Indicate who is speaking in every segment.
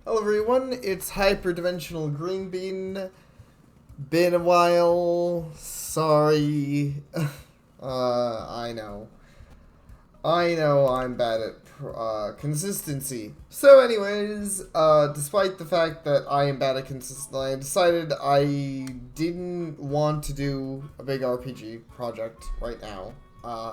Speaker 1: Hello everyone, it's Hyperdimensional Green Bean. Been a while. Sorry. I know. I know I'm bad at consistency. So anyways, despite the fact that I am bad at consistency, I decided I didn't want to do a big RPG project right now.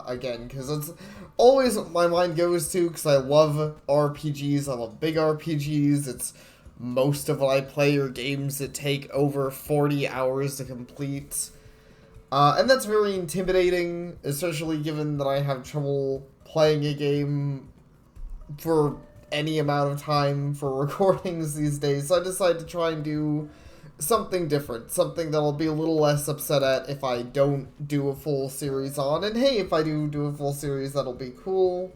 Speaker 1: Again, because it's always what my mind goes to, because I love RPGs, I love big RPGs, it's most of what I play are games that take over 40 hours to complete. And that's very intimidating, especially given that I have trouble playing a game for any amount of time for recordings these days. So I decided to try and do something different, something that I'll be a little less upset at if I don't do a full series on. And hey, if I do a full series, that'll be cool.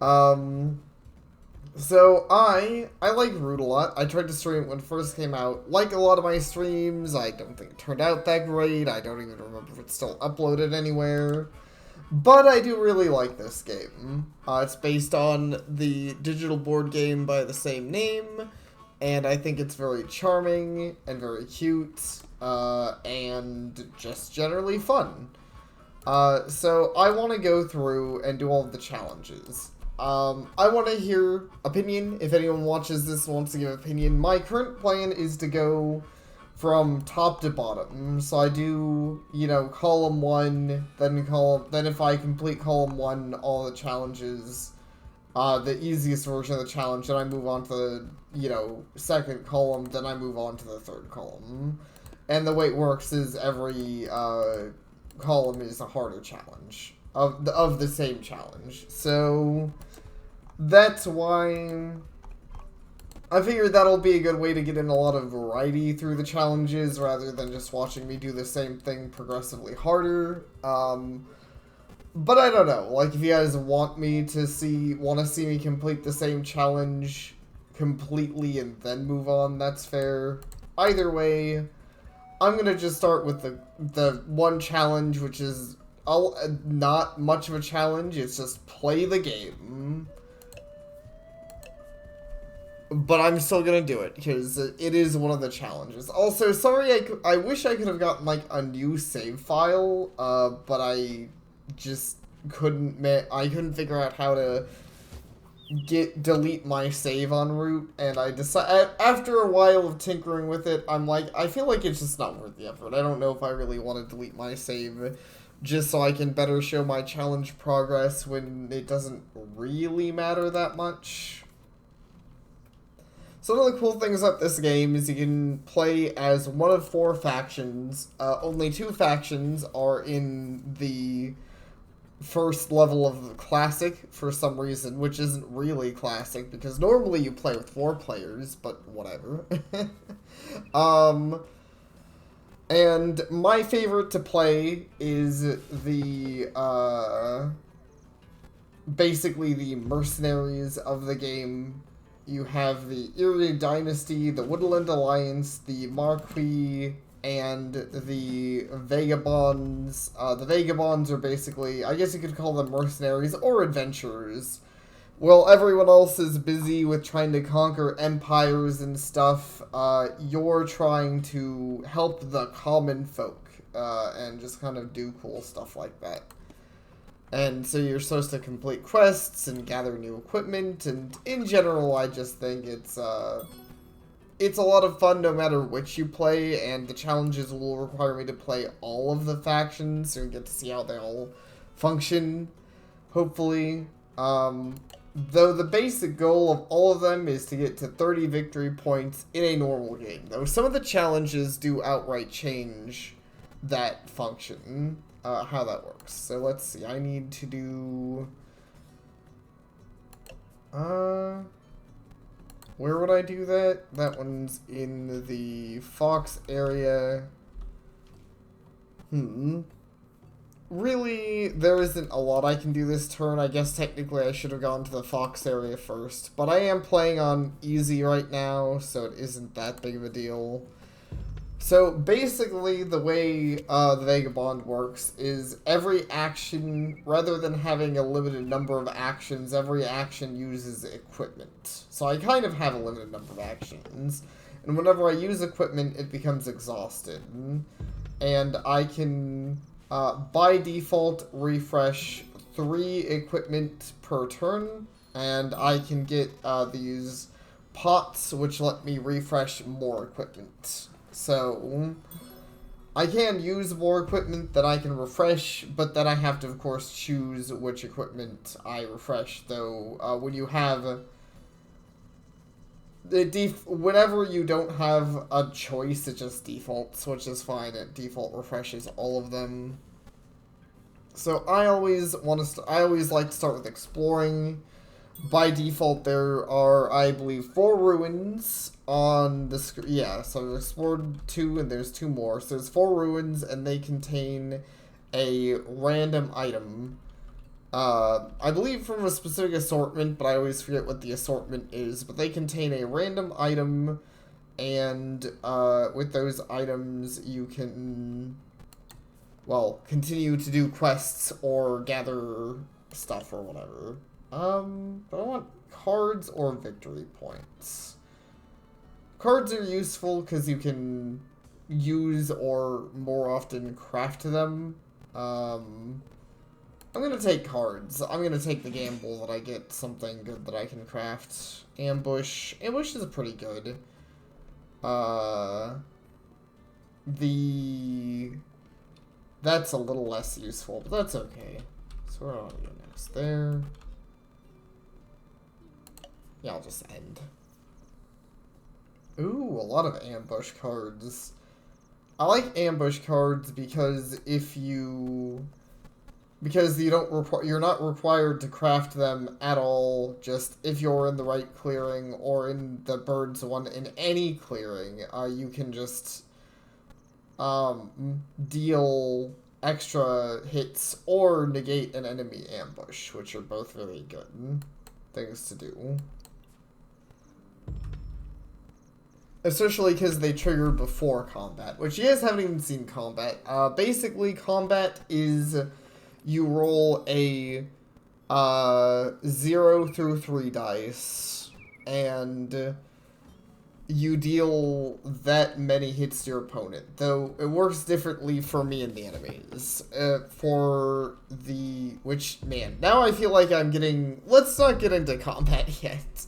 Speaker 1: So I like Root a lot. I tried to stream it when it first came out. Like a lot of my streams, I don't think it turned out that great. I don't even remember if it's still uploaded anywhere. But I do really like this game. It's based on the digital board game by the same name, and I think it's very charming and very cute, and just generally fun. So I want to go through and do all of the challenges. I want to hear opinion. If anyone watches this and wants to give opinion, my current plan is to go from top to bottom. So I do, column 1, then if I complete column 1, all the challenges, the easiest version of the challenge, then I move on to the, second column, then I move on to the third column. And the way it works is every, column is a harder challenge of the same challenge. So that's why I figured that'll be a good way to get in a lot of variety through the challenges rather than just watching me do the same thing progressively harder. But I don't know. Like, if you guys want to see me complete the same challenge completely and then move on, that's fair. Either way, I'm gonna just start with the one challenge, which is not much of a challenge. It's just play the game. But I'm still gonna do it, because it is one of the challenges. Also, sorry, I wish I could have gotten, like, a new save file, but I just couldn't figure out how to delete my save en route, and I decided, after a while of tinkering with it, I'm like, I feel like it's just not worth the effort. I don't know if I really want to delete my save just so I can better show my challenge progress when it doesn't really matter that much. So one of the cool things about this game is you can play as one of 4 factions. Only 2 factions are in the first level of the Classic for some reason, which isn't really Classic, because normally you play with 4 players, but whatever. And my favorite to play is the, basically the mercenaries of the game. You have the Eerie Dynasty, the Woodland Alliance, the Marquis, and the Vagabonds. The Vagabonds are basically, I guess you could call them mercenaries or adventurers. While everyone else is busy with trying to conquer empires and stuff, you're trying to help the common folk, and just kind of do cool stuff like that. And so you're supposed to complete quests and gather new equipment, and in general, I just think it's a lot of fun no matter which you play, and the challenges will require me to play all of the factions, so you get to see how they all function, hopefully. Though the basic goal of all of them is to get to 30 victory points in a normal game, though some of the challenges do outright change that function. How that works. So let's see, I need to do, where would I do that? That one's in the Fox area. Really, there isn't a lot I can do this turn. I guess technically I should have gone to the Fox area first, but I am playing on easy right now, so it isn't that big of a deal. So basically, the way the Vagabond works is every action, rather than having a limited number of actions, every action uses equipment. So I kind of have a limited number of actions, and whenever I use equipment, it becomes exhausted. And I can, by default, refresh 3 equipment per turn, and I can get these pots, which let me refresh more equipment. So, I can use more equipment that I can refresh, but then I have to, of course, choose which equipment I refresh, though, when you have... whenever you don't have a choice, it just defaults, which is fine. It default refreshes all of them. So I always like to start with exploring. By default, there are, I believe, 4 ruins on the screen. Yeah, so I've explored 2, and there's 2 more. So there's 4 ruins, and they contain a random item. I believe from a specific assortment, but I always forget what the assortment is. But they contain a random item, and with those items, you can, well, continue to do quests or gather stuff or whatever. But I want cards or victory points. Cards are useful because you can use or more often craft them. I'm gonna take cards. I'm gonna take the gamble that I get something good that I can craft. Ambush. Ambush is pretty good. That's a little less useful, but that's okay. So where are you next? There. Yeah, I'll just end. Ooh, a lot of ambush cards. I like ambush cards because you're not required to craft them at all. Just if you're in the right clearing or in the birds one in any clearing, you can just deal extra hits or negate an enemy ambush, which are both really good things to do. Especially because they trigger before combat, which you guys haven't even seen combat. Basically, combat is you roll a 0 through 3 dice, and you deal that many hits to your opponent. Though it works differently for me and the enemies. Man, now I feel like I'm getting... Let's not get into combat yet.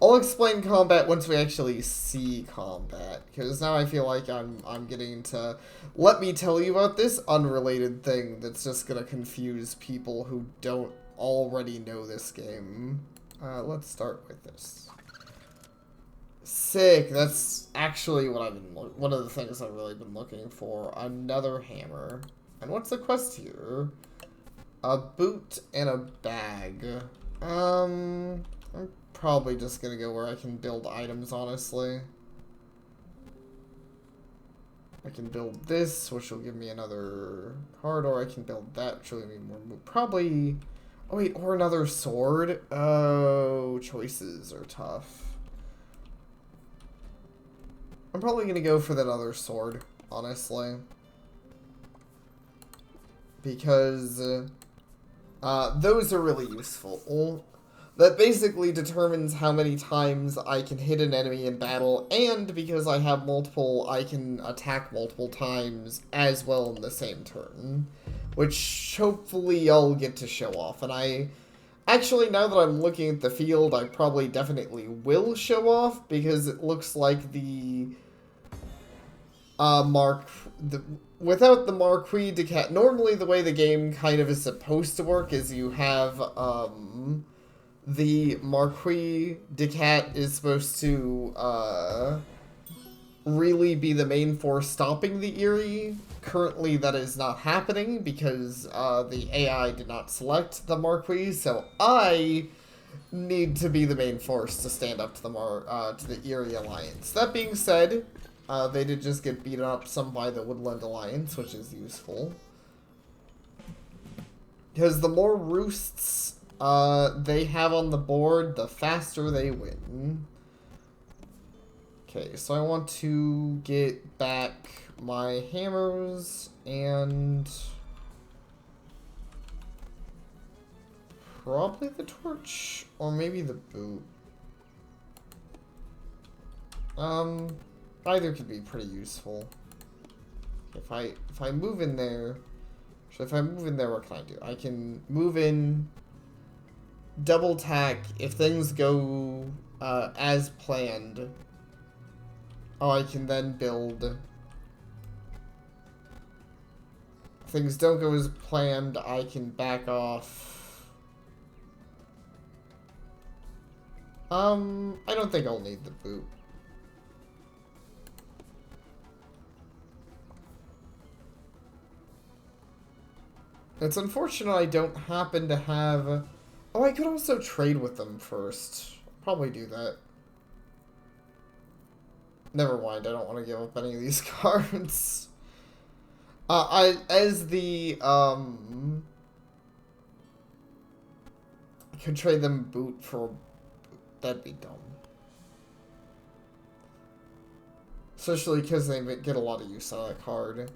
Speaker 1: I'll explain combat once we actually see combat, because now I feel like I'm getting into, let me tell you about this unrelated thing that's just gonna confuse people who don't already know this game. Let's start with this. Sick, that's actually what one of the things I've really been looking for. Another hammer. And what's the quest here? A boot and a bag. I'm probably just gonna go where I can build items, honestly. I can build this, which will give me another card, or I can build that, which will give me more. Probably. Oh, wait, or another sword? Oh, choices are tough. I'm probably gonna go for that other sword, honestly. Because those are really useful. That basically determines how many times I can hit an enemy in battle, and because I have multiple, I can attack multiple times as well in the same turn. Which hopefully I'll get to show off. And actually, now that I'm looking at the field, I probably definitely will show off, because it looks like the without the Marquis de Cat, normally the way the game kind of is supposed to work is you have, the Marquis de Cat is supposed to, really be the main force stopping the Eyrie. Currently, that is not happening because, the AI did not select the Marquis, so I need to be the main force to stand up to the Eyrie Alliance. That being said, they did just get beaten up some by the Woodland Alliance, which is useful. Because the more roosts they have on the board, the faster they win. Okay, so I want to get back my hammers and probably the torch or maybe the boot. Either could be pretty useful. If I move in there, so if I move in there, what can I do? I can move in, double tack if things go as planned. Oh, I can then build. If things don't go as planned, I can back off. I don't think I'll need the boot. It's unfortunate I don't happen to have... Oh, I could also trade with them first. Probably do that. Never mind, I don't want to give up any of these cards. I could trade them boot for... That'd be dumb. Especially because they get a lot of use out of that card.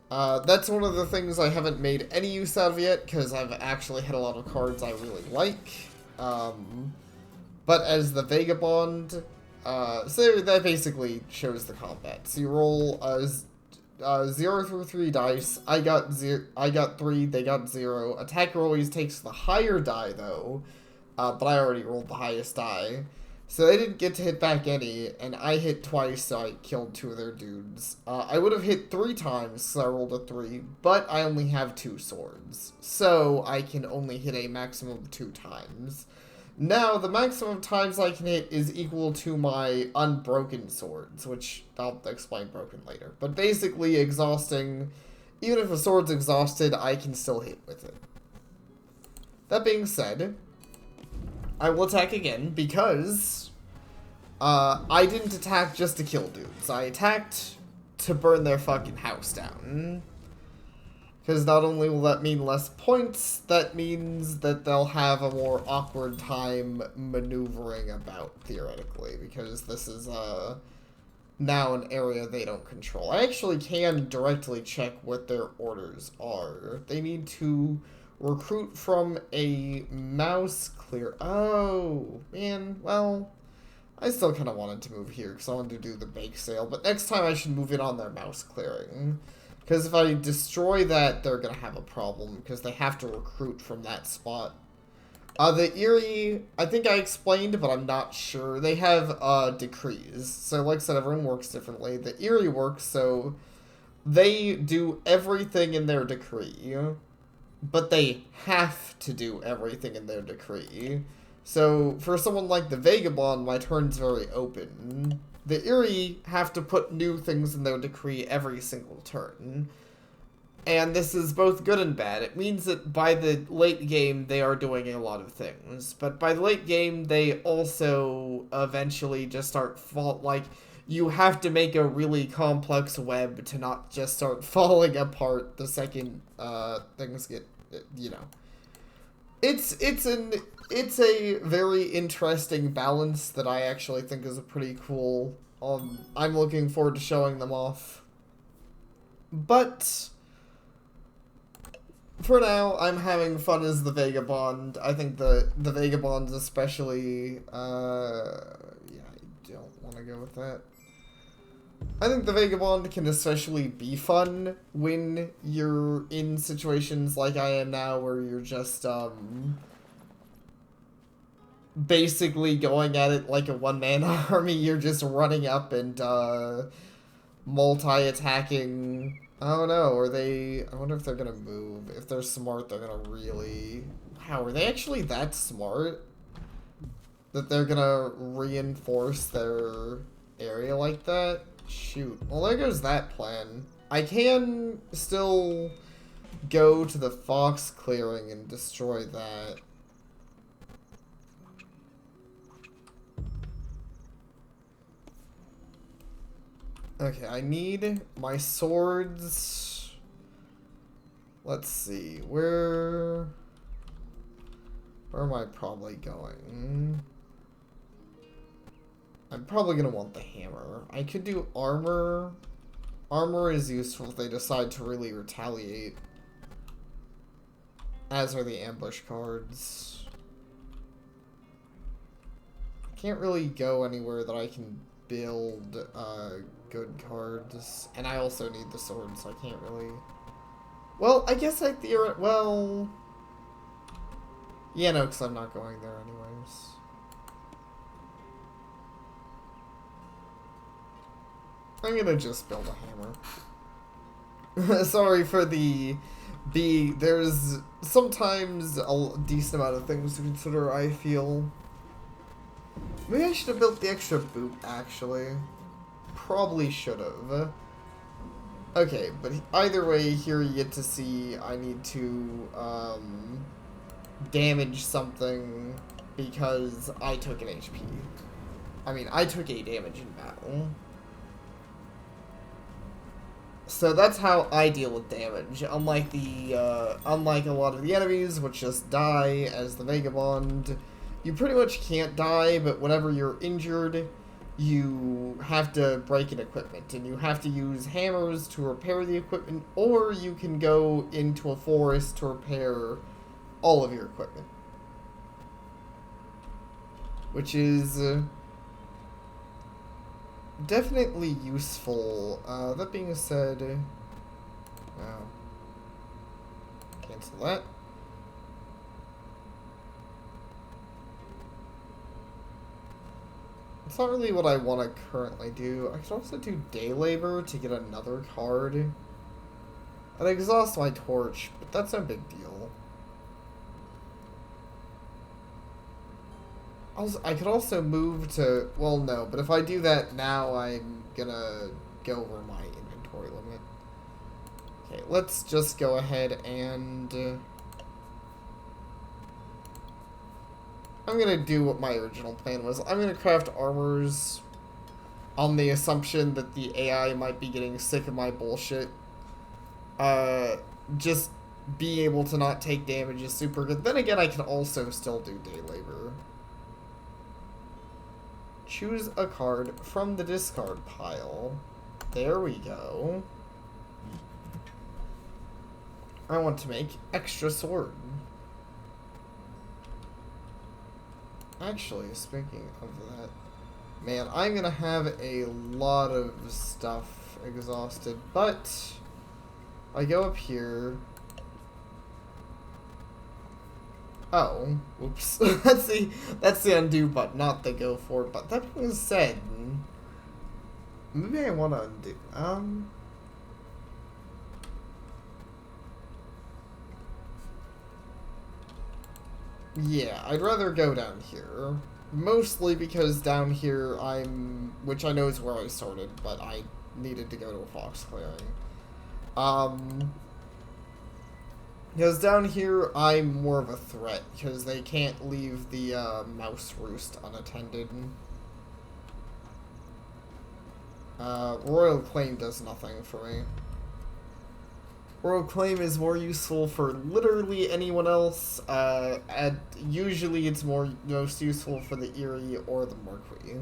Speaker 1: That's one of the things I haven't made any use out of yet, because I've actually had a lot of cards I really like. But as the Vagabond, so that basically shows the combat. So you roll 0 through 3 dice. I got 3, they got 0. Attacker always takes the higher die, though, but I already rolled the highest die. So they didn't get to hit back any, and I hit twice, so I killed 2 of their dudes. I would have hit 3 times, so I rolled a 3, but I only have 2 swords. So I can only hit a maximum of 2 times. Now, the maximum times I can hit is equal to my unbroken swords, which I'll explain broken later. But basically, exhausting, even if a sword's exhausted, I can still hit with it. That being said, I will attack again because I didn't attack just to kill dudes. I attacked to burn their fucking house down. Because not only will that mean less points, that means that they'll have a more awkward time maneuvering about, theoretically. Because this is now an area they don't control. I actually can directly check what their orders are. They need to recruit from a mouse clear. Oh, man, well, I still kind of wanted to move here because I wanted to do the bake sale. But next time I should move in on their mouse clearing. Because if I destroy that, they're going to have a problem because they have to recruit from that spot. The Eerie, I think I explained, but I'm not sure. They have decrees. So like I said, everyone works differently. The Eerie works, so they do everything in their decree. But they have to do everything in their decree. So for someone like the Vagabond, my turn's very open. The Eerie have to put new things in their decree every single turn. And this is both good and bad. It means that by the late game, they are doing a lot of things. But by the late game, they also eventually just start like, you have to make a really complex web to not just start falling apart the second things get, you know. It's a very interesting balance that I actually think is a pretty cool. I'm looking forward to showing them off. But for now, I'm having fun as the Vagabond. I think the Vagabonds especially, yeah, I don't want to go with that. I think the Vagabond can especially be fun when you're in situations like I am now where you're just, basically going at it like a one-man army. You're just running up and, multi-attacking. I don't know, I wonder if they're gonna move. If they're smart, they're gonna really... How, are they actually that smart? That they're gonna reinforce their area like that? Shoot. Well, there goes that plan. I can still go to the fox clearing and destroy that. Okay, I need my swords. Let's see, where am I probably going? I'm probably gonna want the hammer. I could do armor. Armor is useful if they decide to really retaliate. As are the ambush cards. I can't really go anywhere that I can build good cards. And I also need the sword, so I can't really... Well, I guess I well... Yeah, no, because I'm not going there anyways. I'm gonna just build a hammer. Sorry for the... There's sometimes a decent amount of things to consider, I feel. Maybe I should have built the extra boot, actually. Probably should have. Okay, but either way, here you get to see I need to, damage something because I took an HP. I mean, I took a damage in battle. So that's how I deal with damage. Unlike unlike a lot of the enemies, which just die as the Vagabond, you pretty much can't die, but whenever you're injured, you have to break an equipment, and you have to use hammers to repair the equipment, or you can go into a forest to repair all of your equipment. Which is... definitely useful. That being said, wow. Cancel that. It's not really what I want to currently do. I could also do day labor to get another card. And exhaust my torch, but that's no big deal. I could also move to... Well, no, but if I do that now, I'm gonna go over my inventory limit. Okay, let's just go ahead and... I'm gonna do what my original plan was. I'm gonna craft armors on the assumption that the AI might be getting sick of my bullshit. Just being able to not take damage is super good. Then again, I can also still do day labor. Choose a card from the discard pile. There we go. I want to make extra sword. Actually, speaking of that, man, I'm gonna have a lot of stuff exhausted, but I go up here. Oh, oops. that's the undo button, not the go forward button. That being said, maybe I want to undo. Yeah, I'd rather go down here. Mostly because down here which I know is where I started, but I needed to go to a fox clearing. Because down here, I'm more of a threat, because they can't leave the mouse roost unattended. Royal Claim does nothing for me. Royal Claim is more useful for literally anyone else. Usually it's most useful for the Eerie or the Marquis.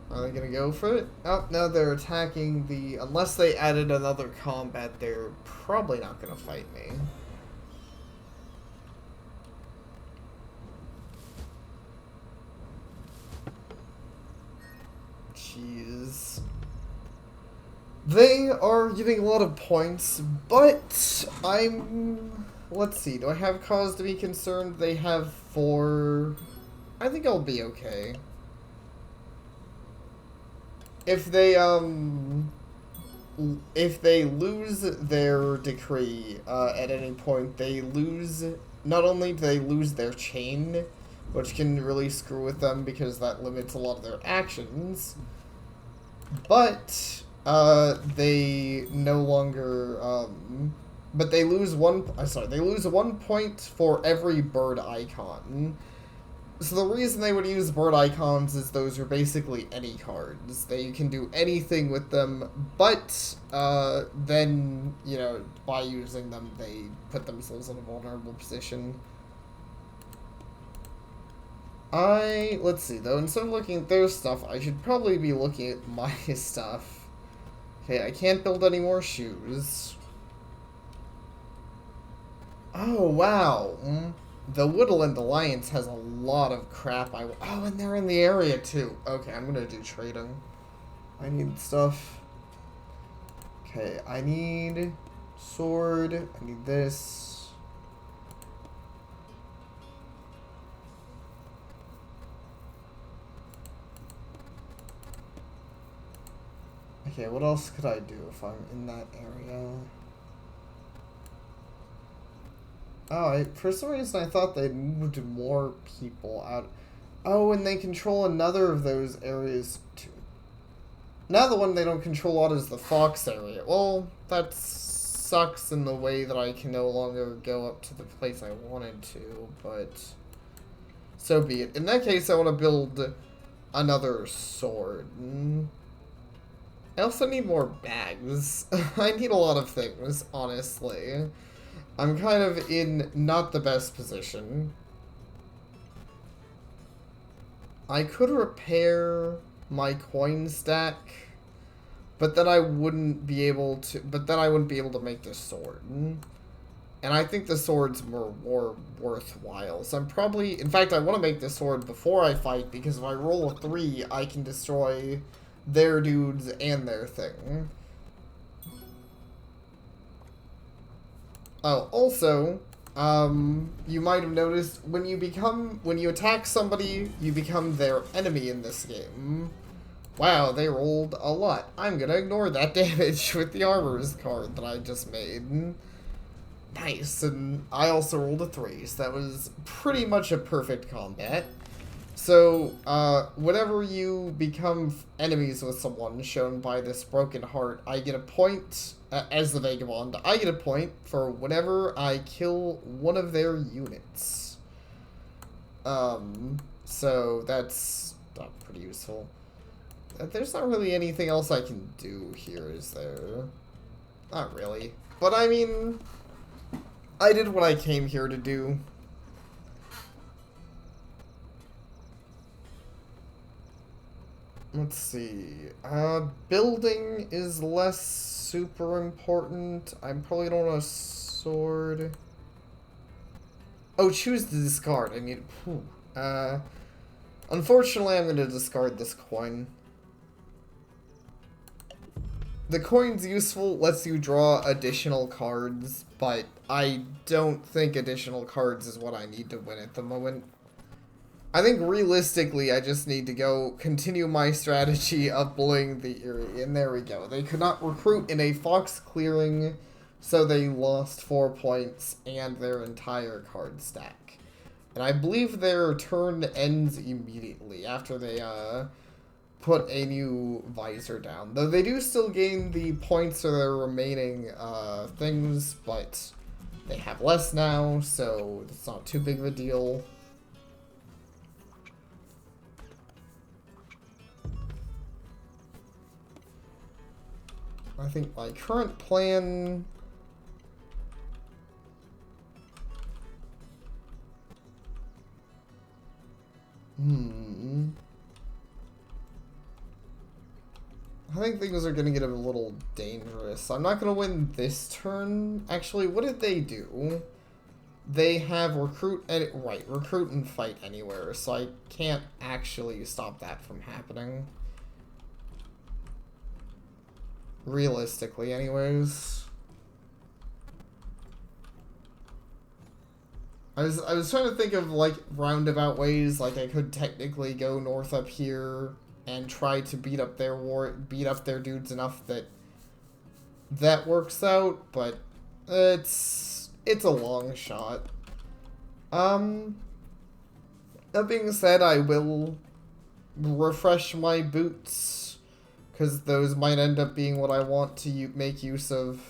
Speaker 1: Are they gonna go for it? Oh, no, they're attacking the... Unless they added another combat, they're probably not gonna fight me. Jeez. They are getting a lot of points, but let's see, do I have cause to be concerned? They have 4... I think I'll be okay. If they lose their decree at any point, they lose... Not only do they lose their chain, which can really screw with them because that limits a lot of their actions, but they no longer... but they lose they lose 1 point for every bird icon. So the reason they would use bird icons is those are basically any cards. They can do anything with them, but then, you know, by using them, they put themselves in a vulnerable position. Let's see, though, instead of looking at their stuff, I should probably be looking at my stuff. Okay, I can't build any more shoes. Oh, wow. The Woodland Alliance has a lot of crap. Oh, and they're in the area, too. Okay, I'm gonna do trading. I need stuff. Okay, I need sword. I need this. Okay, what else could I do if I'm in that area? Oh, for some reason I thought they moved more people out. Oh, and they control another of those areas too. Now the one they don't control out is the Fox area. Well, that sucks in the way that I can no longer go up to the place I wanted to, but so be it. In that case, I want to build another sword. I also need more bags. I need a lot of things, honestly. I'm kind of in not the best position. I could repair my coin stack, but then I wouldn't be able to make the sword. And I think the sword's more worthwhile. So in fact, I want to make the sword before I fight, because if I roll a 3, I can destroy their dudes and their thing. Oh, also, you might have noticed when you attack somebody, you become their enemy in this game. Wow, they rolled a lot. I'm gonna ignore that damage with the armor's card that I just made. Nice, and I also rolled a 3, so that was pretty much a perfect combat. So, whenever you become enemies with someone shown by this broken heart, I get a point, as the Vagabond, I get a point for whenever I kill one of their units. So that's pretty useful. There's not really anything else I can do here, is there? Not really. But I mean, I did what I came here to do. Let's see. Building is less super important. I probably don't want a sword. Oh, choose to discard. I need. Unfortunately, I'm going to discard this coin. The coin's useful, lets you draw additional cards, but I don't think additional cards is what I need to win at the moment. I think realistically, I just need to continue my strategy of bullying the Eyrie, and there we go. They could not recruit in a Fox clearing, so they lost 4 points and their entire card stack. And I believe their turn ends immediately after they put a new visor down. Though they do still gain the points for their remaining things, but they have less now, so it's not too big of a deal. I think my current plan... I think things are going to get a little dangerous. I'm not going to win this turn. Actually, what did they do? They have recruit and fight anywhere, so I can't actually stop that from happening. Realistically, anyways. I was trying to think of, like, roundabout ways, like I could technically go north up here and try to beat up their dudes enough that works out, but it's a long shot. That being said, I will refresh my boots, because those might end up being what I want to make use of.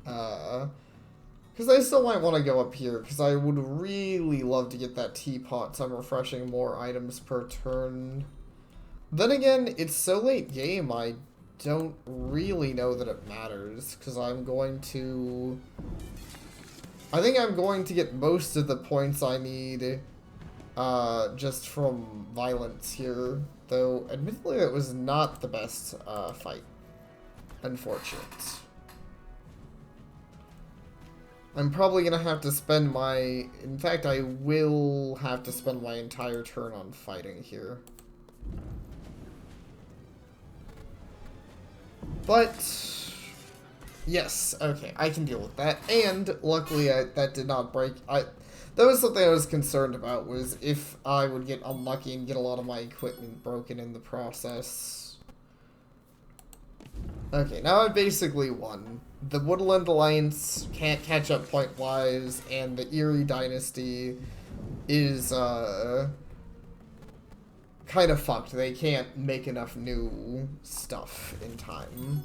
Speaker 1: Because I still might want to go up here, because I would really love to get that teapot, so I'm refreshing more items per turn. Then again, it's so late game, I don't really know that it matters, because I think I'm going to get most of the points I need just from violence here. Though, admittedly, it was not the best fight. Unfortunate. I'm probably gonna have to spend my... In fact, I will have to spend my entire turn on fighting here. But... yes, okay, I can deal with that. And, luckily, that did not break... That was something I was concerned about, was if I would get unlucky and get a lot of my equipment broken in the process. Okay, now I basically won. The Woodland Alliance can't catch up point-wise, and the Eerie Dynasty is, kind of fucked. They can't make enough new stuff in time.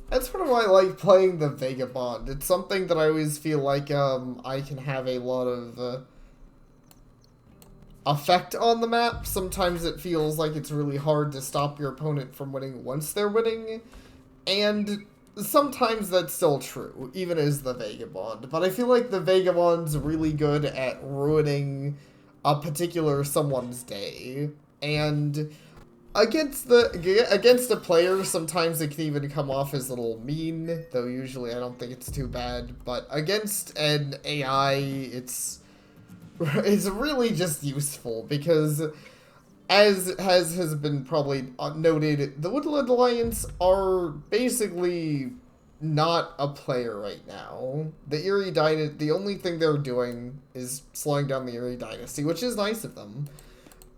Speaker 1: That's sort of why I like playing the Vagabond. It's something that I always feel like, I can have a lot of, effect on the map. Sometimes it feels like it's really hard to stop your opponent from winning once they're winning, and sometimes that's still true, even as the Vagabond. But I feel like the Vagabond's really good at ruining a particular someone's day, and against a player, sometimes it can even come off as a little mean, though usually I don't think it's too bad. But against an AI, it's really just useful, because as has been probably noted, the Woodland Alliance are basically not a player right now. The Eerie Dynasty, the only thing they're doing is slowing down the Eerie Dynasty, which is nice of them,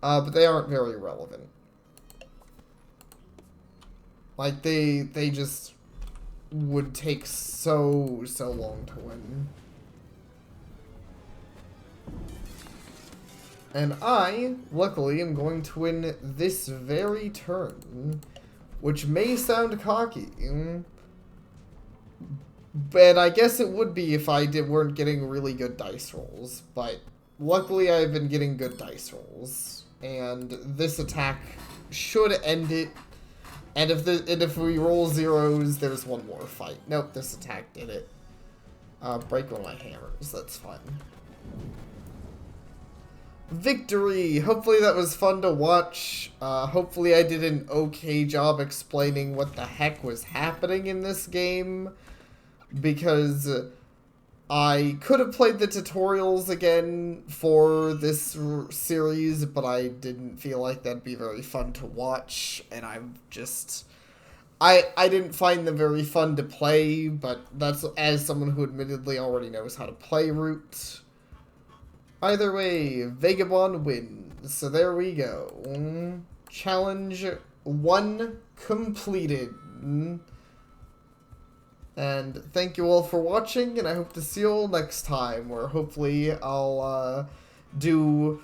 Speaker 1: but they aren't very relevant. Like, they just would take so long to win. And I, luckily, am going to win this very turn, which may sound cocky, but I guess it would be if I weren't getting really good dice rolls. But luckily, I've been getting good dice rolls, and this attack should end it. And if we roll zeros, there's one more fight. Nope, this attack did it. Break one of my hammers. That's fun. Victory! Hopefully that was fun to watch. Hopefully I did an okay job explaining what the heck was happening in this game, because I could have played the tutorials again for this series, but I didn't feel like that'd be very fun to watch, and I didn't find them very fun to play, but that's as someone who admittedly already knows how to play Root. Either way, Vagabond wins. So there we go. Challenge 1 completed. And thank you all for watching, and I hope to see you all next time, where hopefully I'll do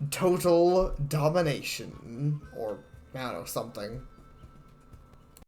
Speaker 1: total domination, or I don't know, something.